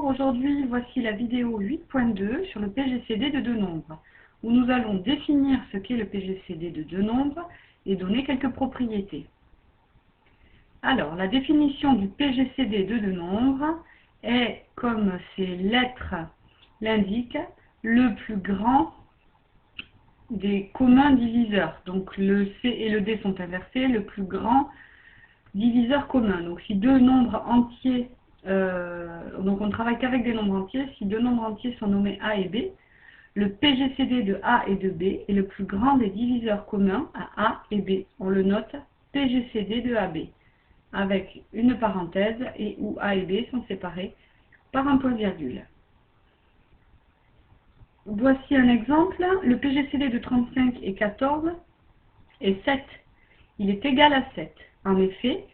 aujourd'hui voici la vidéo 8.2 sur le PGCD de deux nombres, où nous allons définir ce qu'est le PGCD de deux nombres et donner quelques propriétés. Alors, la définition du PGCD de deux nombres est, comme ces lettres l'indiquent, le plus grand des communs diviseurs. Donc le C et le D sont inversés, le plus grand diviseur commun. Donc si deux nombres entiers, donc on ne travaille qu'avec des nombres entiers, si deux nombres entiers sont nommés A et B, le PGCD de A et de B est le plus grand des diviseurs communs à A et B. On le note PGCD de AB, avec une parenthèse et où A et B sont séparés par un point-virgule. Voici un exemple. Le PGCD de 35 et 14 est 7. Il est égal à 7. En effet,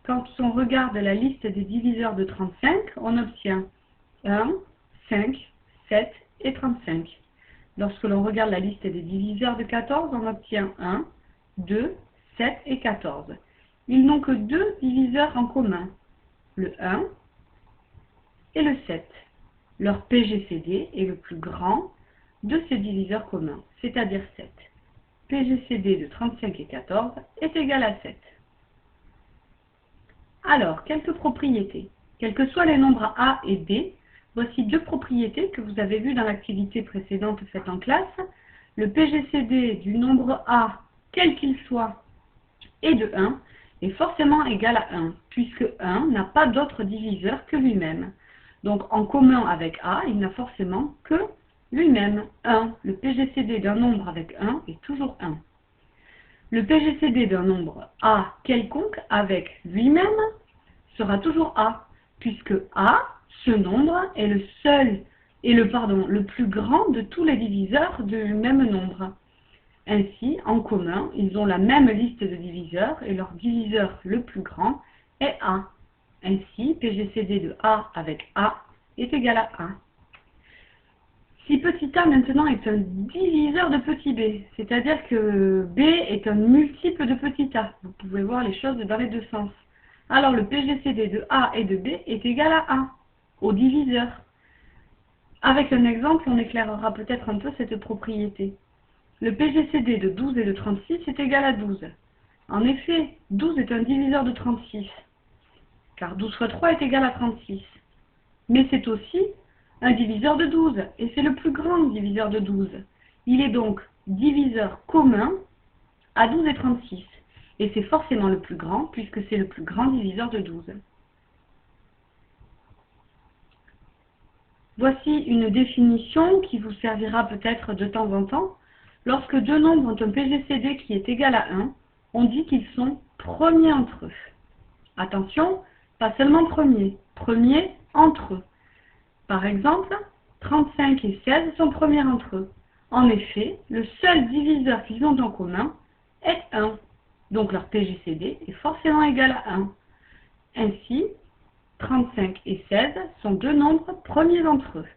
quand on regarde la liste des diviseurs de 35, on obtient 1, 5, 7 et 35. Lorsque l'on regarde la liste des diviseurs de 14, on obtient 1, 2, 7 et 14. Ils n'ont que deux diviseurs en commun, le 1 et le 7. Leur PGCD est le plus grand de ces diviseurs communs, c'est-à-dire 7. PGCD de 35 et 14 est égal à 7. Alors, quelques propriétés. Quels que soient les nombres A et B, voici deux propriétés que vous avez vues dans l'activité précédente faite en classe. Le PGCD du nombre A, quel qu'il soit, et de 1, est forcément égal à 1, puisque 1 n'a pas d'autre diviseur que lui-même. Donc, en commun avec A, il n'a forcément que lui-même, 1. Le PGCD d'un nombre avec 1 est toujours 1. Le PGCD d'un nombre A quelconque avec lui-même sera toujours A, puisque A, ce nombre, est le plus grand de tous les diviseurs du même nombre. Ainsi, en commun, ils ont la même liste de diviseurs et leur diviseur le plus grand est A. Ainsi, PGCD de A avec A est égal à A. Si petit a maintenant est un diviseur de petit b, c'est-à-dire que b est un multiple de petit a, vous pouvez voir les choses dans les deux sens, alors le PGCD de a et de b est égal à a, au diviseur. Avec un exemple, on éclairera peut-être un peu cette propriété. Le PGCD de 12 et de 36 est égal à 12. En effet, 12 est un diviseur de 36, car 12 fois 3 est égal à 36. Mais c'est aussi un diviseur de 12, et c'est le plus grand diviseur de 12. Il est donc diviseur commun à 12 et 36, et c'est forcément le plus grand, puisque c'est le plus grand diviseur de 12. Voici une définition qui vous servira peut-être de temps en temps. Lorsque deux nombres ont un PGCD qui est égal à 1, on dit qu'ils sont premiers entre eux. Attention, pas seulement premiers entre eux. Par exemple, 35 et 16 sont premiers entre eux. En effet, le seul diviseur qu'ils ont en commun est 1. Donc leur PGCD est forcément égal à 1. Ainsi, 35 et 16 sont deux nombres premiers entre eux.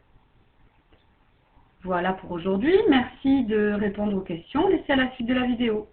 Voilà pour aujourd'hui. Merci de répondre aux questions. Laissez à la suite de la vidéo.